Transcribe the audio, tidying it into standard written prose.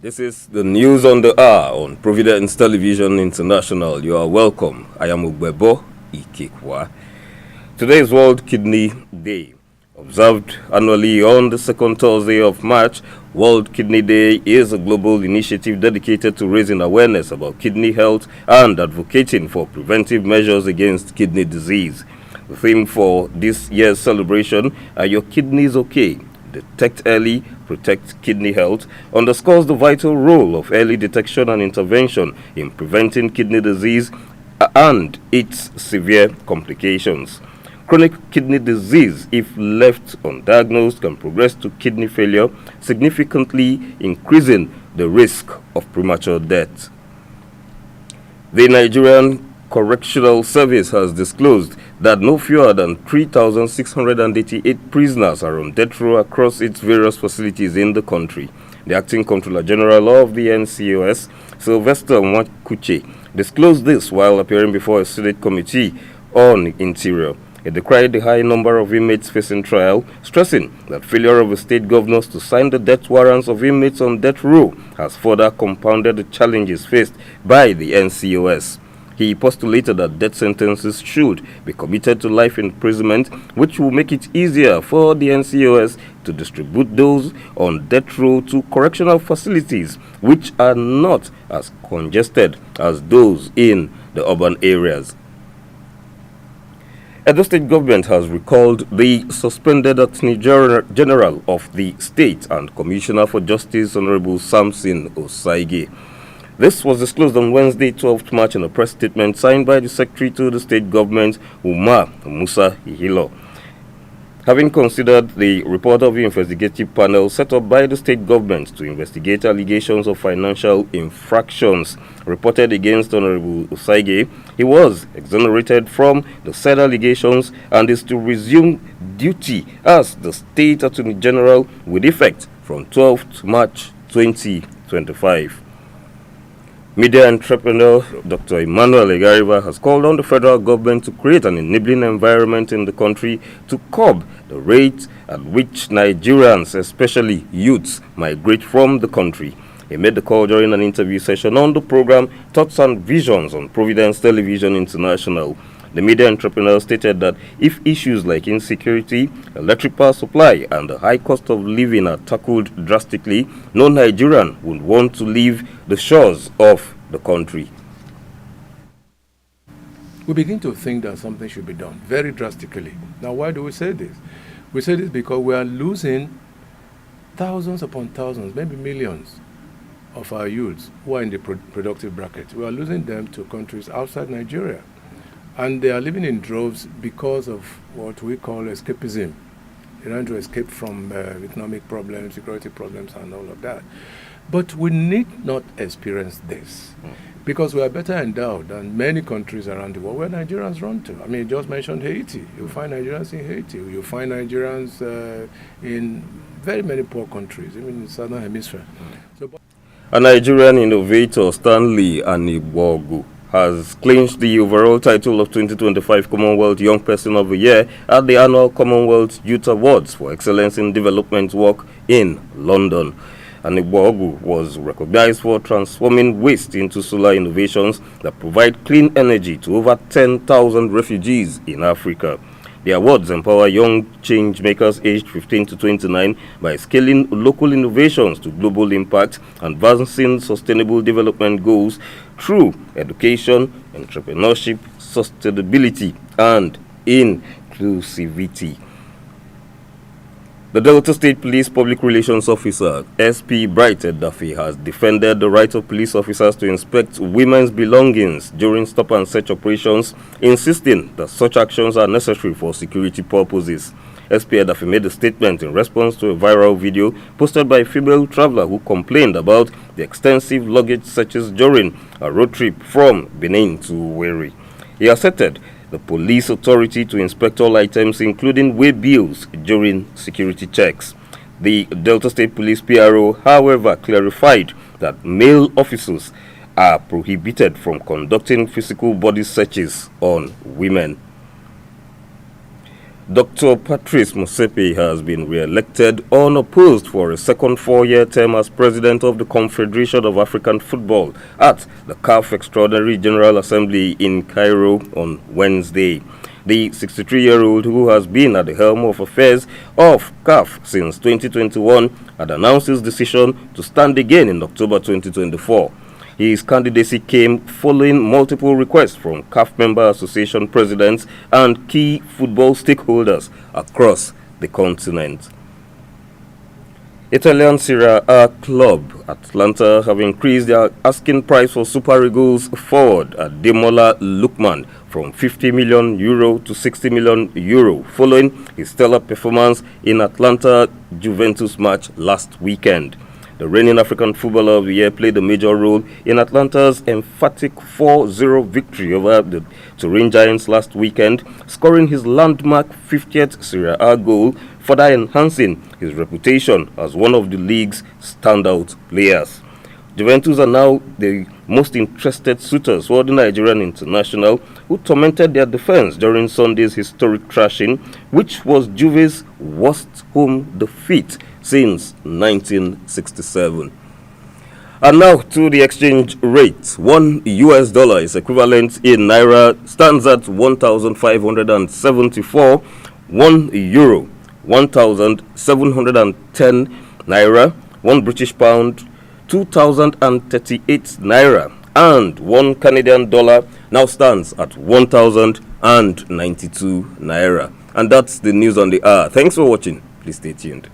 This is the news on the hour on Providence Television International. You are welcome. I am Ugbebo Ikekwa. Today is World Kidney Day. Observed annually on the second Thursday of March, World Kidney Day is a global initiative dedicated to raising awareness about kidney health and advocating for preventive measures against kidney disease. The theme for this year's celebration, Are Your Kidneys Okay? Detect Early, Protect Kidney Health, underscores the vital role of early detection and intervention in preventing kidney disease and its severe complications. Chronic kidney disease, if left undiagnosed, can progress to kidney failure, significantly increasing the risk of premature death. The Nigerian Correctional Service has disclosed that no fewer than 3,688 prisoners are on death row across its various facilities in the country. The Acting Comptroller General of the NCOS, Sylvester Nwakuche, disclosed this while appearing before a Senate Committee on Interior. He decried the high number of inmates facing trial, stressing that failure of the state governors to sign the death warrants of inmates on death row has further compounded the challenges faced by the NCOS. He postulated that death sentences should be commuted to life imprisonment, which will make it easier for the NCOS to distribute those on death row to correctional facilities, which are not as congested as those in the urban areas. Edo State government has recalled the suspended Attorney General of the state and Commissioner for Justice, Honorable Samson Osaige. This was disclosed on Wednesday, 12th March, in a press statement signed by the Secretary to the State Government, Umar Musa Ihilo. Having considered the report of the investigative panel set up by the State Government to investigate allegations of financial infractions reported against Honorable Osaige, he was exonerated from the said allegations and is to resume duty as the State Attorney General with effect from 12th March 2025. Media entrepreneur Dr. Emmanuel Egariba has called on the federal government to create an enabling environment in the country to curb the rate at which Nigerians, especially youths, migrate from the country. He made the call during an interview session on the program Thoughts and Visions on Providence Television International. The media entrepreneur stated that if issues like insecurity, electric power supply, and the high cost of living are tackled drastically, no Nigerian would want to leave the shores of the country. We begin to think that something should be done very drastically. Now, why do we say this? We say this because we are losing thousands upon thousands, maybe millions of our youths who are in the productive bracket. We are losing them to countries outside Nigeria. And they are living in droves because of what we call escapism. They want to escape from economic problems, security problems, and all of that. But we need not experience this because we are better endowed than many countries around the world where Nigerians run to. I mean, you just mentioned Haiti. You'll find Nigerians in Haiti. You'll find Nigerians in very many poor countries, even in the Southern Hemisphere. A Nigerian innovator, Stanley Anigbogu, has clinched the overall title of 2025 Commonwealth Young Person of the Year at the annual Commonwealth Youth Awards for Excellence in Development Work in London. Anigbogu was recognized for transforming waste into solar innovations that provide clean energy to over 10,000 refugees in Africa. The awards empower young change makers aged 15 to 29 by scaling local innovations to global impact and advancing sustainable development goals through education, entrepreneurship, sustainability, and inclusivity. The Delta State Police Public Relations Officer, SP Bright Duffy, has defended the right of police officers to inspect women's belongings during stop-and-search operations, insisting that such actions are necessary for security purposes. SP Duffy made a statement in response to a viral video posted by a female traveler who complained about the extensive luggage searches during a road trip from Benin to Owerri. He asserted the police authority to inspect all items, including way bills, during security checks. The Delta State Police PRO, however, clarified that male officers are prohibited from conducting physical body searches on women. Dr. Patrice Motsepe has been re-elected unopposed for a second four-year term as president of the Confederation of African Football at the CAF Extraordinary General Assembly in Cairo on Wednesday. The 63-year-old, who has been at the helm of affairs of CAF since 2021, had announced his decision to stand again in October 2024. His candidacy came following multiple requests from CAF member association presidents and key football stakeholders across the continent. Italian Serie A club Atalanta have increased their asking price for Super Eagles forward Ademola Lookman from €50 million to €60 million following his stellar performance in Atlanta Juventus match last weekend. The reigning African Footballer of the Year played a major role in Atlanta's emphatic 4-0 victory over the Turin Giants last weekend, scoring his landmark 50th Serie A goal, further enhancing his reputation as one of the league's standout players. Juventus are now the most interested suitors for the Nigerian international, who tormented their defense during Sunday's historic thrashing, which was Juve's worst home defeat since 1967. And now to the exchange rate. $1 is equivalent in Naira stands at 1,574. €1, 1,710 Naira. 1 British pound, 2,038 Naira. And 1 Canadian dollar now stands at 1,092 Naira. And that's the news on the hour. Thanks for watching. Please stay tuned.